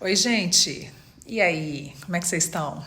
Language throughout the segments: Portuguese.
Oi, gente. E aí, como é que vocês estão?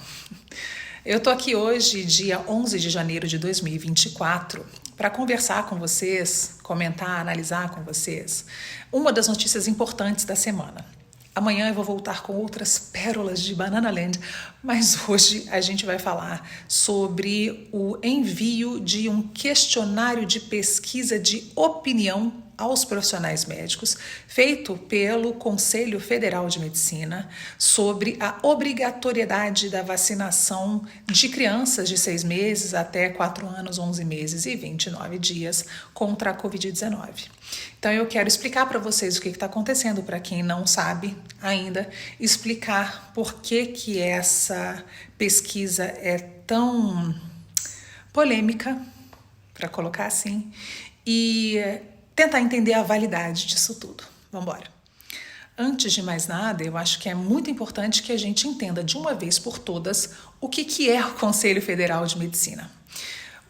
Eu tô aqui hoje, dia 11 de janeiro de 2024, para conversar com vocês, comentar, analisar com vocês uma das notícias importantes da semana. Amanhã eu vou voltar com outras pérolas de Banana Land, mas hoje a gente vai falar sobre o envio de um questionário de pesquisa de opinião aos profissionais médicos, feito pelo Conselho Federal de Medicina, sobre a obrigatoriedade da vacinação de crianças de 6 meses até 4 anos, 11 meses e 29 dias contra a Covid-19. Então eu quero explicar para vocês o que está acontecendo, para quem não sabe ainda, explicar por que essa pesquisa é tão polêmica, para colocar assim, e tentar entender a validade disso tudo. Vamos embora. Antes de mais nada, eu acho que é muito importante que a gente entenda de uma vez por todas o que é o Conselho Federal de Medicina.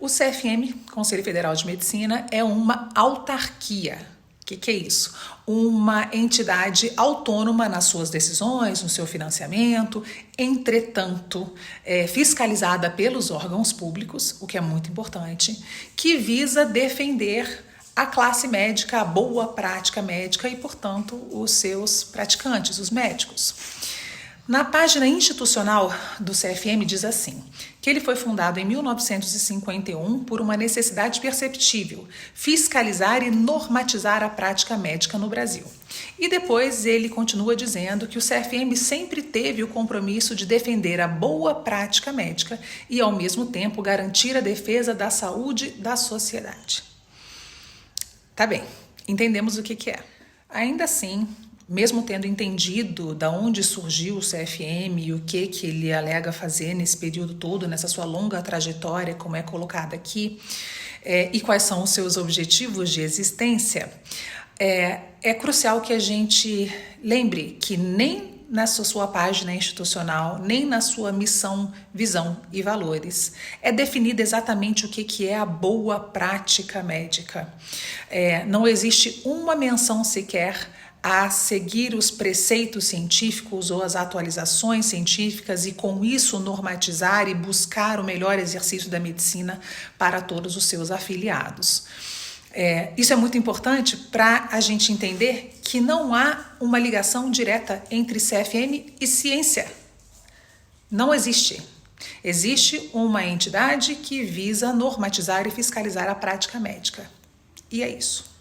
O CFM, Conselho Federal de Medicina, é uma autarquia. O que é isso? Uma entidade autônoma nas suas decisões, no seu financiamento, entretanto, fiscalizada pelos órgãos públicos, o que é muito importante, que visa defender a classe médica, a boa prática médica e, portanto, os seus praticantes, os médicos. Na página institucional do CFM diz assim, que ele foi fundado em 1951 por uma necessidade perceptível, fiscalizar e normatizar a prática médica no Brasil. E depois ele continua dizendo que o CFM sempre teve o compromisso de defender a boa prática médica e, ao mesmo tempo, garantir a defesa da saúde da sociedade. Tá bem, entendemos o que é. Ainda assim, mesmo tendo entendido de onde surgiu o CFM e o que ele alega fazer nesse período todo, nessa sua longa trajetória, como é colocado aqui, e quais são os seus objetivos de existência, é crucial que a gente lembre que nem nessa sua página institucional, nem na sua missão, visão e valores, é definida exatamente o que é a boa prática médica. Não existe uma menção sequer a seguir os preceitos científicos ou as atualizações científicas e, com isso, normatizar e buscar o melhor exercício da medicina para todos os seus afiliados. Isso é muito importante para a gente entender que não há uma ligação direta entre CFM e ciência. Não existe. Existe uma entidade que visa normatizar e fiscalizar a prática médica. E é isso.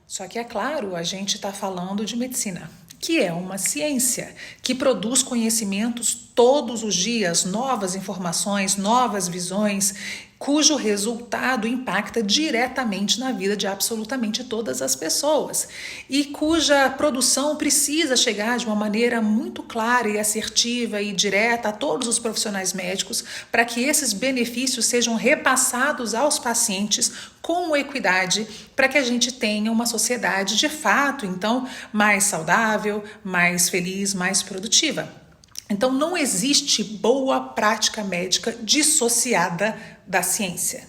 Só que, é claro, a gente está falando de medicina, que é uma ciência que produz conhecimentos todos os dias, novas informações, novas visões, cujo resultado impacta diretamente na vida de absolutamente todas as pessoas e cuja produção precisa chegar de uma maneira muito clara e assertiva e direta a todos os profissionais médicos para que esses benefícios sejam repassados aos pacientes com equidade para que a gente tenha uma sociedade de fato, então, mais saudável, mais feliz, mais produtiva. Então, não existe boa prática médica dissociada da ciência.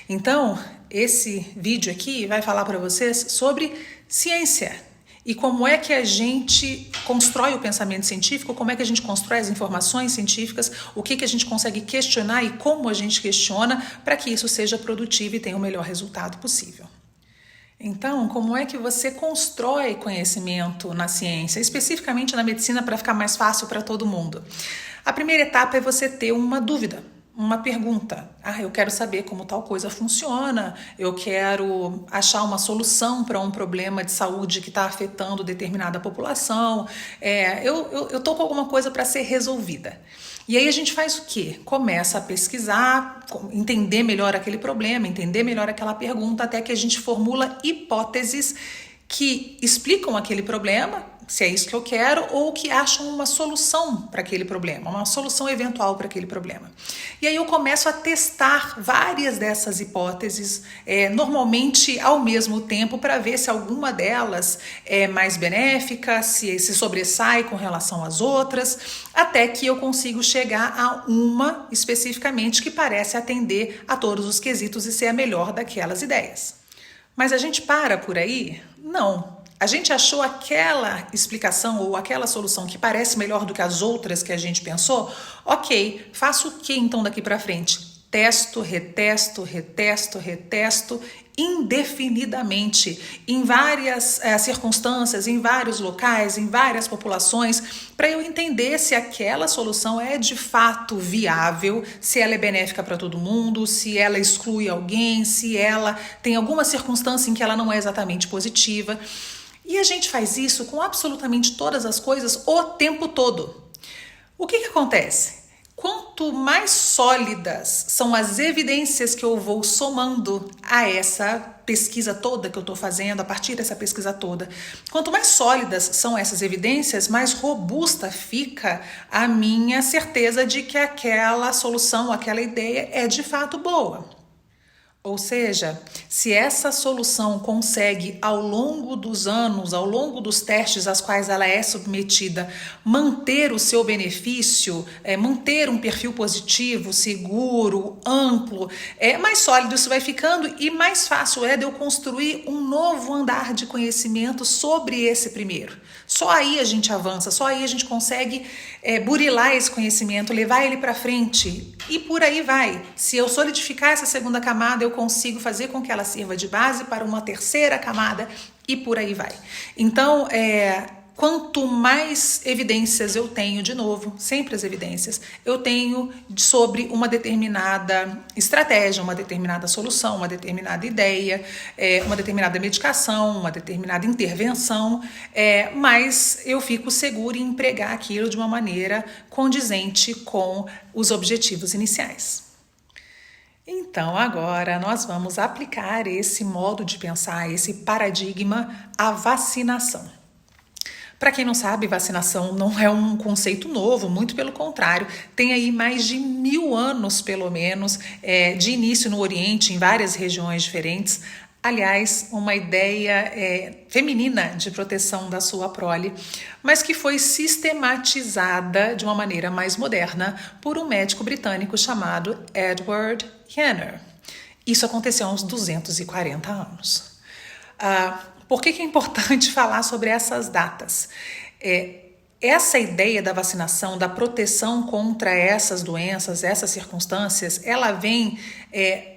Então, esse vídeo aqui vai falar para vocês sobre ciência e como é que a gente constrói o pensamento científico, como é que a gente constrói as informações científicas, o que a gente consegue questionar e como a gente questiona para que isso seja produtivo e tenha o melhor resultado possível. Então, como é que você constrói conhecimento na ciência, especificamente na medicina, para ficar mais fácil para todo mundo? A primeira etapa é você ter uma dúvida, uma pergunta. Eu quero saber como tal coisa funciona, eu quero achar uma solução para um problema de saúde que está afetando determinada população, eu estou com alguma coisa para ser resolvida. E aí a gente faz o quê? Começa a pesquisar, entender melhor aquele problema, entender melhor aquela pergunta, até que a gente formula hipóteses que explicam aquele problema, se é isso que eu quero, ou que acham uma solução para aquele problema, uma solução eventual para aquele problema. E aí eu começo a testar várias dessas hipóteses, normalmente ao mesmo tempo, para ver se alguma delas é mais benéfica, se sobressai com relação às outras, até que eu consigo chegar a uma especificamente que parece atender a todos os quesitos e ser a melhor daquelas ideias. Mas a gente para por aí? Não. A gente achou aquela explicação ou aquela solução que parece melhor do que as outras que a gente pensou? Ok, faço o que então daqui para frente? Testo, retesto, indefinidamente, em várias circunstâncias, em vários locais, em várias populações, para eu entender se aquela solução é de fato viável, se ela é benéfica para todo mundo, se ela exclui alguém, se ela tem alguma circunstância em que ela não é exatamente positiva. E a gente faz isso com absolutamente todas as coisas o tempo todo. O que acontece? Quanto mais sólidas são as evidências que eu vou somando a essa pesquisa toda que eu estou fazendo, a partir dessa pesquisa toda, quanto mais sólidas são essas evidências, mais robusta fica a minha certeza de que aquela solução, aquela ideia é de fato boa. Ou seja, se essa solução consegue, ao longo dos anos, ao longo dos testes aos quais ela é submetida, manter o seu benefício, manter um perfil positivo, seguro, amplo, mais sólido isso vai ficando e mais fácil é de eu construir um novo andar de conhecimento sobre esse primeiro. Só aí a gente avança, só aí a gente consegue burilar esse conhecimento, levar ele para frente e por aí vai. Se eu solidificar essa segunda camada, eu consigo fazer com que ela sirva de base para uma terceira camada e por aí vai. Então, quanto mais evidências eu tenho, de novo, sempre as evidências, eu tenho sobre uma determinada estratégia, uma determinada solução, uma determinada ideia, uma determinada medicação, uma determinada intervenção, mas eu fico seguro em empregar aquilo de uma maneira condizente com os objetivos iniciais. Então, agora nós vamos aplicar esse modo de pensar, esse paradigma à vacinação. Para quem não sabe, vacinação não é um conceito novo, muito pelo contrário, tem aí mais de 1000 anos, pelo menos, de início no Oriente, em várias regiões diferentes. Aliás, uma ideia feminina de proteção da sua prole, mas que foi sistematizada de uma maneira mais moderna por um médico britânico chamado Edward Jenner. Isso aconteceu há uns 240 anos. Por que é importante falar sobre essas datas? Essa ideia da vacinação, da proteção contra essas doenças, essas circunstâncias, ela vem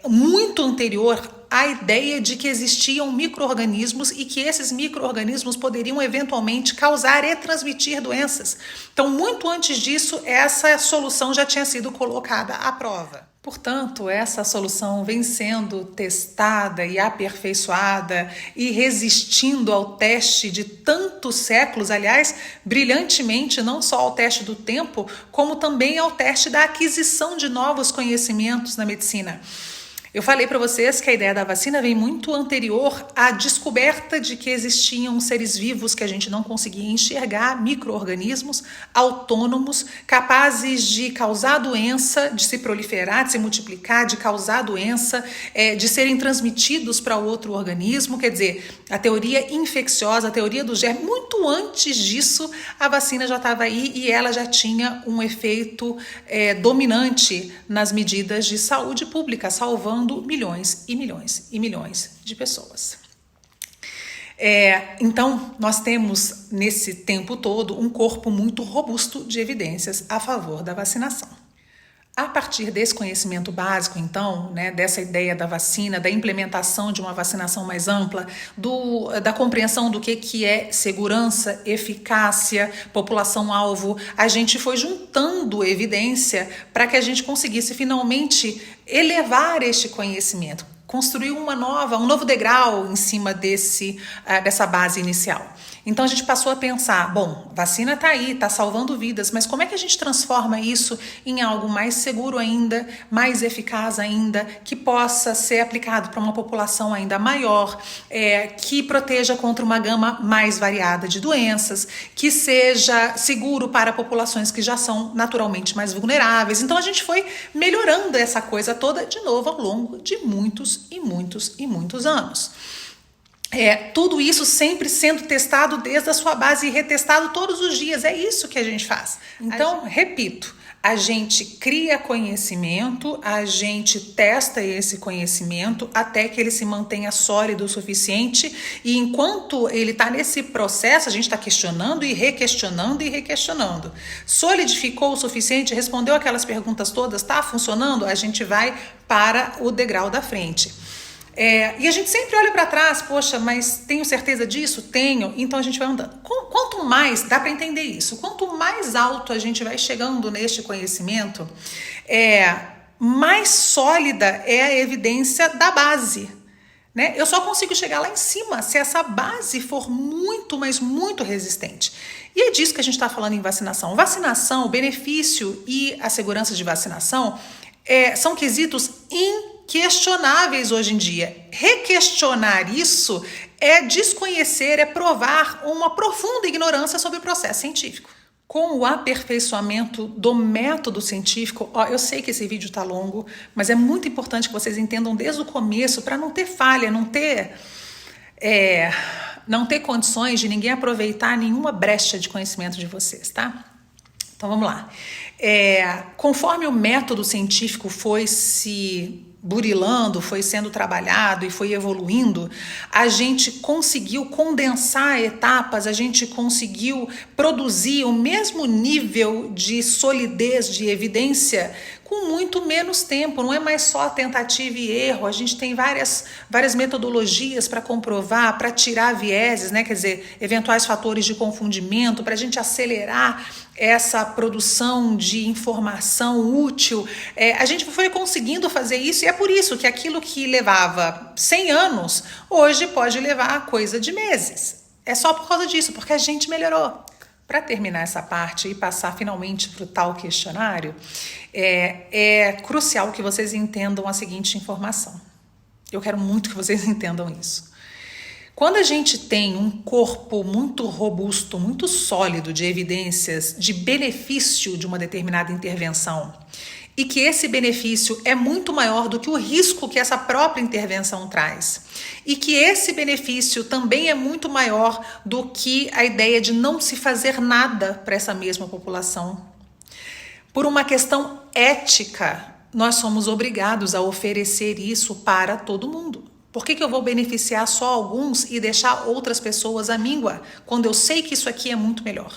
muito anterior à ideia de que existiam micro-organismos e que esses micro-organismos poderiam eventualmente causar e transmitir doenças. Então, muito antes disso, essa solução já tinha sido colocada à prova. Portanto, essa solução vem sendo testada e aperfeiçoada e resistindo ao teste de tantos séculos, aliás, brilhantemente, não só ao teste do tempo, como também ao teste da aquisição de novos conhecimentos na medicina. Eu falei para vocês que a ideia da vacina vem muito anterior à descoberta de que existiam seres vivos que a gente não conseguia enxergar, micro-organismos autônomos, capazes de causar doença, de se proliferar, de se multiplicar, de causar doença, de serem transmitidos para outro organismo. Quer dizer, a teoria infecciosa, a teoria do germe, muito antes disso, a vacina já estava aí e ela já tinha um efeito dominante nas medidas de saúde pública, salvando milhões e milhões e milhões de pessoas. Então, nós temos nesse tempo todo um corpo muito robusto de evidências a favor da vacinação. A partir desse conhecimento básico, então, dessa ideia da vacina, da implementação de uma vacinação mais ampla, da compreensão do que é segurança, eficácia, população-alvo, a gente foi juntando evidência para que a gente conseguisse finalmente elevar este conhecimento, construir um novo degrau em cima dessa base inicial. Então a gente passou a pensar, bom, vacina está aí, está salvando vidas, mas como é que a gente transforma isso em algo mais seguro ainda, mais eficaz ainda, que possa ser aplicado para uma população ainda maior, que proteja contra uma gama mais variada de doenças, que seja seguro para populações que já são naturalmente mais vulneráveis. Então a gente foi melhorando essa coisa toda de novo ao longo de muitos e muitos e muitos anos. Tudo isso sempre sendo testado desde a sua base e retestado todos os dias. É isso que a gente faz. Então, repito, a gente cria conhecimento, a gente testa esse conhecimento até que ele se mantenha sólido o suficiente, e enquanto ele está nesse processo, a gente está questionando e requestionando e requestionando. Solidificou o suficiente, respondeu aquelas perguntas todas, está funcionando? A gente vai para o degrau da frente. E a gente sempre olha para trás, poxa, mas tenho certeza disso? Tenho. Então a gente vai andando. Quanto mais, dá para entender isso, quanto mais alto a gente vai chegando neste conhecimento, mais sólida é a evidência da base. Né? Eu só consigo chegar lá em cima se essa base for muito, mas muito resistente. E é disso que a gente está falando em vacinação. Vacinação, o benefício e a segurança de vacinação são quesitos inquestionáveis hoje em dia. Requestionar isso é desconhecer, é provar uma profunda ignorância sobre o processo científico. Com o aperfeiçoamento do método científico, eu sei que esse vídeo está longo, mas é muito importante que vocês entendam desde o começo para não ter falha, não ter condições de ninguém aproveitar nenhuma brecha de conhecimento de vocês, tá? Então vamos lá. Conforme o método científico foi se burilando, foi sendo trabalhado e foi evoluindo, a gente conseguiu condensar etapas, a gente conseguiu produzir o mesmo nível de solidez, de evidência, com muito menos tempo. Não é mais só tentativa e erro, a gente tem várias metodologias para comprovar, para tirar vieses, né? Quer dizer, eventuais fatores de confundimento, para a gente acelerar essa produção de informação útil. A gente foi conseguindo fazer isso, e é por isso que aquilo que levava 100 anos, hoje pode levar coisa de meses. É só por causa disso, porque a gente melhorou. Para terminar essa parte e passar finalmente para o tal questionário, é crucial que vocês entendam a seguinte informação. Eu quero muito que vocês entendam isso. Quando a gente tem um corpo muito robusto, muito sólido de evidências de benefício de uma determinada intervenção, e que esse benefício é muito maior do que o risco que essa própria intervenção traz, e que esse benefício também é muito maior do que a ideia de não se fazer nada para essa mesma população. Por uma questão ética, nós somos obrigados a oferecer isso para todo mundo. Por que eu vou beneficiar só alguns e deixar outras pessoas à míngua, quando eu sei que isso aqui é muito melhor?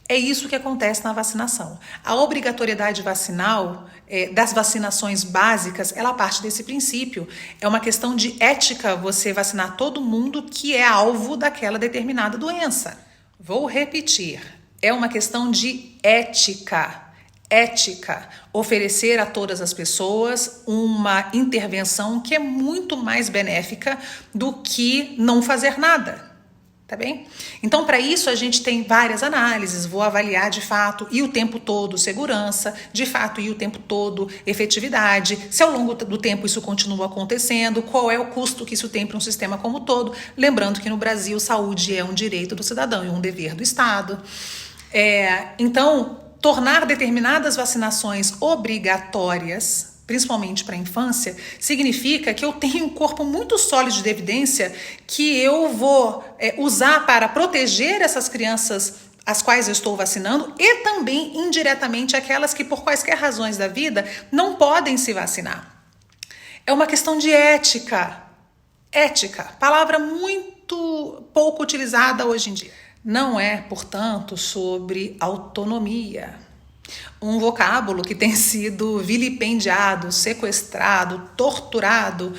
É isso que acontece na vacinação. A obrigatoriedade vacinal, das vacinações básicas, ela parte desse princípio. É uma questão de ética você vacinar todo mundo que é alvo daquela determinada doença. Vou repetir. É uma questão de ética. Ética, oferecer a todas as pessoas uma intervenção que é muito mais benéfica do que não fazer nada, tá bem? Então, para isso, a gente tem várias análises, vou avaliar de fato e o tempo todo segurança, de fato e o tempo todo efetividade, se ao longo do tempo isso continua acontecendo, qual é o custo que isso tem para um sistema como um todo, lembrando que no Brasil saúde é um direito do cidadão e um dever do Estado. Então, tornar determinadas vacinações obrigatórias, principalmente para a infância, significa que eu tenho um corpo muito sólido de evidência que eu vou usar para proteger essas crianças as quais eu estou vacinando e também indiretamente aquelas que por quaisquer razões da vida não podem se vacinar. É uma questão de ética. Ética, palavra muito pouco utilizada hoje em dia. Não é, portanto, sobre autonomia. Um vocábulo que tem sido vilipendiado, sequestrado, torturado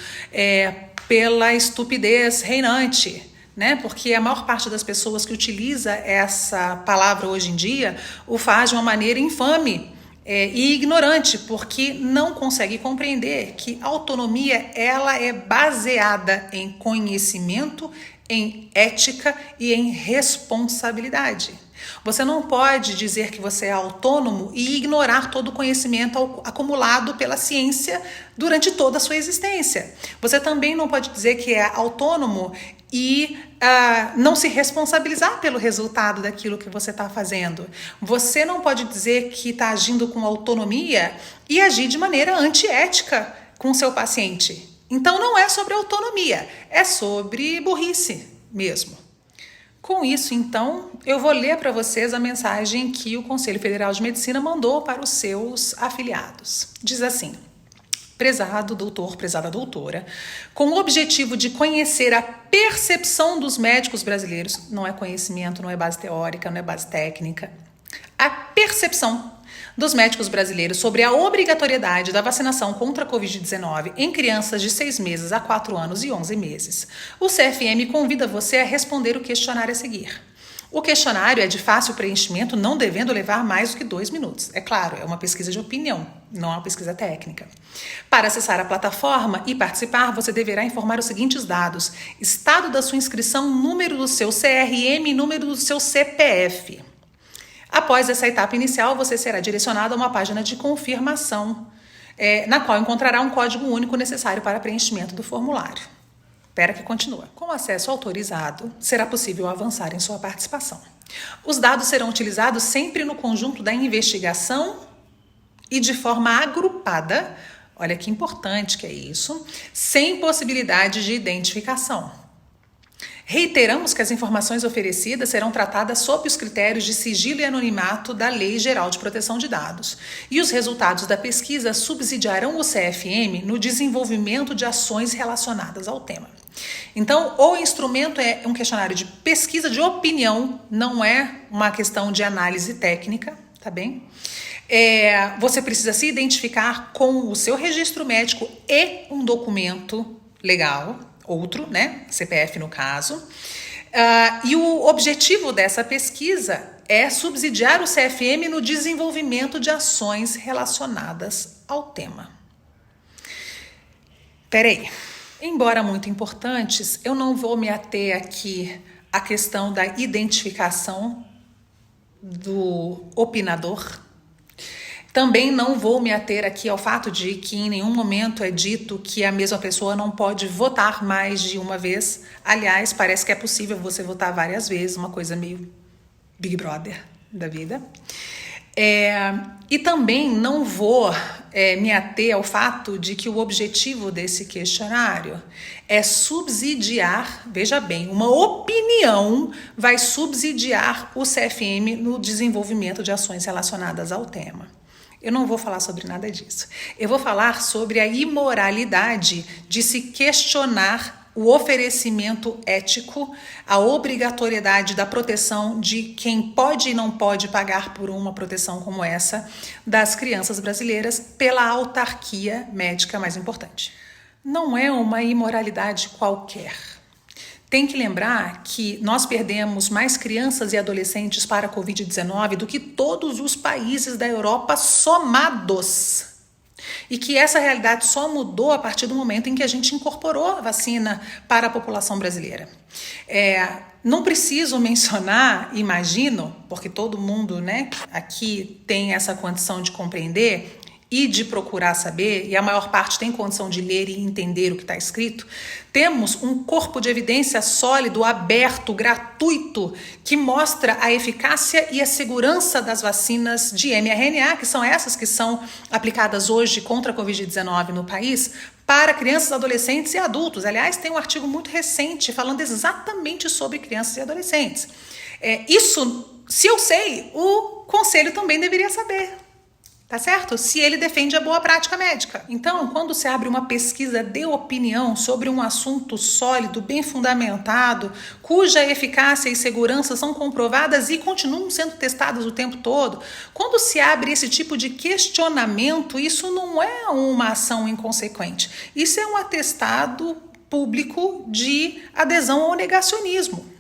pela estupidez reinante, né? Porque a maior parte das pessoas que utiliza essa palavra hoje em dia o faz de uma maneira infame e ignorante, porque não consegue compreender que a autonomia ela é baseada em conhecimento, em ética e em responsabilidade. Você não pode dizer que você é autônomo e ignorar todo o conhecimento acumulado pela ciência durante toda a sua existência. Você também não pode dizer que é autônomo e não se responsabilizar pelo resultado daquilo que você está fazendo. Você não pode dizer que está agindo com autonomia e agir de maneira antiética com o seu paciente. Então não é sobre autonomia, é sobre burrice mesmo. Com isso, então, eu vou ler para vocês a mensagem que o Conselho Federal de Medicina mandou para os seus afiliados. Diz assim: prezado doutor, prezada doutora, com o objetivo de conhecer a percepção dos médicos brasileiros, não é conhecimento, não é base teórica, não é base técnica, a percepção dos médicos brasileiros sobre a obrigatoriedade da vacinação contra a Covid-19 em crianças de 6 meses a 4 anos e 11 meses. O CFM convida você a responder o questionário a seguir. O questionário é de fácil preenchimento, não devendo levar mais do que 2 minutos. É claro, é uma pesquisa de opinião, não é uma pesquisa técnica. Para acessar a plataforma e participar, você deverá informar os seguintes dados: estado da sua inscrição, número do seu CRM e número do seu CPF. Após essa etapa inicial, você será direcionado a uma página de confirmação, na qual encontrará um código único necessário para preenchimento do formulário. Espera que continua. Com acesso autorizado, será possível avançar em sua participação. Os dados serão utilizados sempre no conjunto da investigação e de forma agrupada, olha que importante que é isso, sem possibilidade de identificação. Reiteramos que as informações oferecidas serão tratadas sob os critérios de sigilo e anonimato da Lei Geral de Proteção de Dados, e os resultados da pesquisa subsidiarão o CFM no desenvolvimento de ações relacionadas ao tema. Então, o instrumento é um questionário de pesquisa de opinião, não é uma questão de análise técnica, tá bem? Você precisa se identificar com o seu registro médico e um documento legal, outro, né? CPF no caso. E o objetivo dessa pesquisa é subsidiar o CFM no desenvolvimento de ações relacionadas ao tema. Peraí. Embora muito importantes, eu não vou me ater aqui à questão da identificação do opinador. Também não vou me ater aqui ao fato de que em nenhum momento é dito que a mesma pessoa não pode votar mais de uma vez. Aliás, parece que é possível você votar várias vezes, uma coisa meio Big Brother da vida. E também não vou me ater ao fato de que o objetivo desse questionário é subsidiar, veja bem, uma opinião vai subsidiar o CFM no desenvolvimento de ações relacionadas ao tema. Eu não vou falar sobre nada disso. Eu vou falar sobre a imoralidade de se questionar o oferecimento ético, a obrigatoriedade da proteção de quem pode e não pode pagar por uma proteção como essa das crianças brasileiras pela autarquia médica mais importante. Não é uma imoralidade qualquer. Tem que lembrar que nós perdemos mais crianças e adolescentes para a Covid-19 do que todos os países da Europa somados. E que essa realidade só mudou a partir do momento em que a gente incorporou a vacina para a população brasileira. Não preciso mencionar, imagino, porque todo mundo, né, aqui tem essa condição de compreender e de procurar saber, e a maior parte tem condição de ler e entender o que está escrito, temos um corpo de evidência sólido, aberto, gratuito, que mostra a eficácia e a segurança das vacinas de mRNA, que são essas que são aplicadas hoje contra a Covid-19 no país, para crianças, adolescentes e adultos. Aliás, tem um artigo muito recente falando exatamente sobre crianças e adolescentes. Isso, se eu sei, o Conselho também deveria saber. Tá certo? Se ele defende a boa prática médica. Então, quando se abre uma pesquisa de opinião sobre um assunto sólido, bem fundamentado, cuja eficácia e segurança são comprovadas e continuam sendo testadas o tempo todo, quando se abre esse tipo de questionamento, isso não é uma ação inconsequente. Isso é um atestado público de adesão ao negacionismo.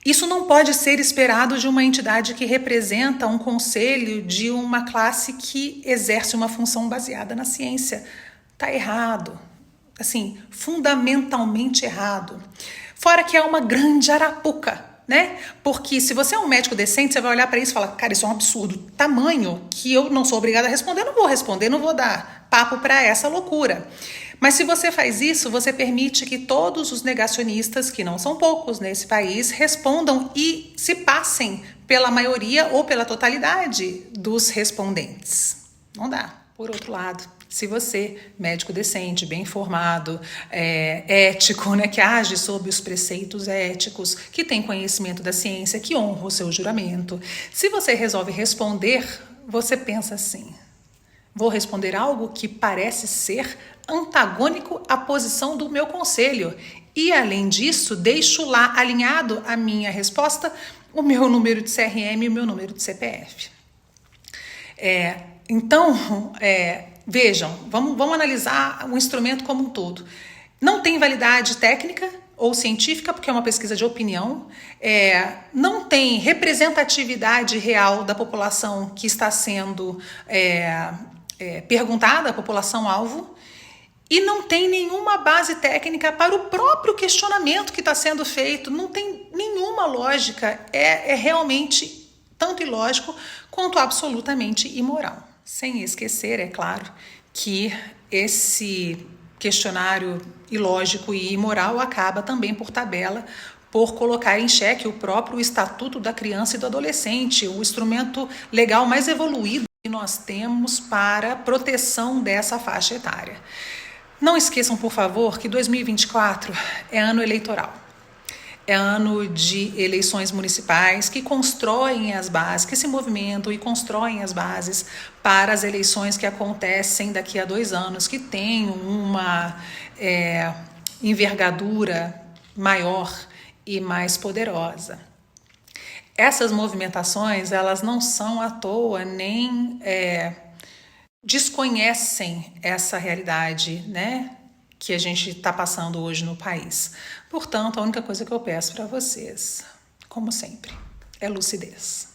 Isso não pode ser esperado de uma entidade que representa um conselho de uma classe que exerce uma função baseada na ciência. Está errado, assim, fundamentalmente errado. Fora que é uma grande arapuca, né? Porque se você é um médico decente, você vai olhar para isso e falar, cara, isso é um absurdo, tamanho que eu não sou obrigada a responder, não vou responder, não vou dar papo para essa loucura. Mas se você faz isso, você permite que todos os negacionistas, que não são poucos nesse país, respondam e se passem pela maioria ou pela totalidade dos respondentes. Não dá. Por outro lado, Se você, médico decente, bem informado, ético, né, que age sob os preceitos éticos, que tem conhecimento da ciência, que honra o seu juramento, se você resolve responder, você pensa assim: vou responder algo que parece ser antagônico à posição do meu conselho. E, além disso, deixo lá alinhado a minha resposta, o meu número de CRM e o meu número de CPF. Então, vejam, vamos analisar o instrumento como um todo. Não tem validade técnica ou científica, porque é uma pesquisa de opinião, não tem representatividade real da população que está sendo perguntada, a população-alvo, e não tem nenhuma base técnica para o próprio questionamento que está sendo feito, não tem nenhuma lógica, é realmente tanto ilógico quanto absolutamente imoral. Sem esquecer, é claro, que esse questionário ilógico e imoral acaba também por tabela por colocar em xeque o próprio Estatuto da Criança e do Adolescente, o instrumento legal mais evoluído que nós temos para proteção dessa faixa etária. Não esqueçam, por favor, que 2024 é ano eleitoral. É ano de eleições municipais que constroem as bases, que se movimentam e constroem as bases para as eleições que acontecem daqui a 2 anos, que tem uma envergadura maior e mais poderosa. Essas movimentações, elas não são à toa, nem desconhecem essa realidade, né, que a gente está passando hoje no país. Portanto, a única coisa que eu peço para vocês, como sempre, é lucidez.